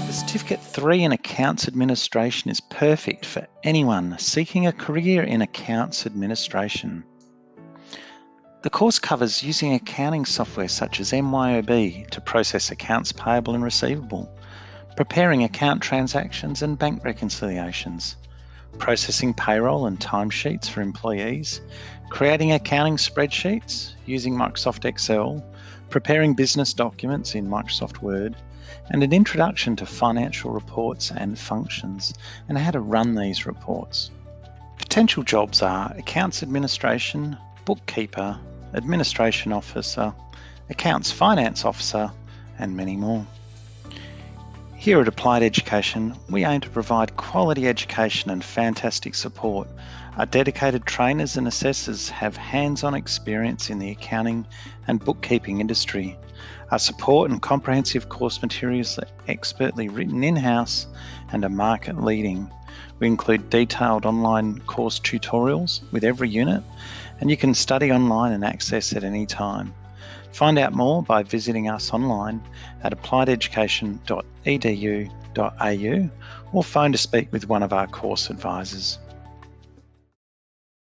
The Certificate 3 in Accounts Administration is perfect for anyone seeking a career in accounts administration. The course covers using accounting software such as MYOB to process accounts payable and receivable, preparing account transactions and bank reconciliations, processing payroll and timesheets for employees, creating accounting spreadsheets using Microsoft Excel, preparing business documents in Microsoft Word, and an introduction to financial reports and functions and how to run these reports. Potential jobs are accounts administration, bookkeeper, administration officer, accounts finance officer, and many more. Here at Applied Education, we aim to provide quality education and fantastic support. Our dedicated trainers and assessors have hands-on experience in the accounting and bookkeeping industry. Our support and comprehensive course materials are expertly written in-house and are market leading. We include detailed online course tutorials with every unit, and you can study online and access at any time. Find out more by visiting us online at appliededucation.edu.au or phone to speak with one of our course advisors.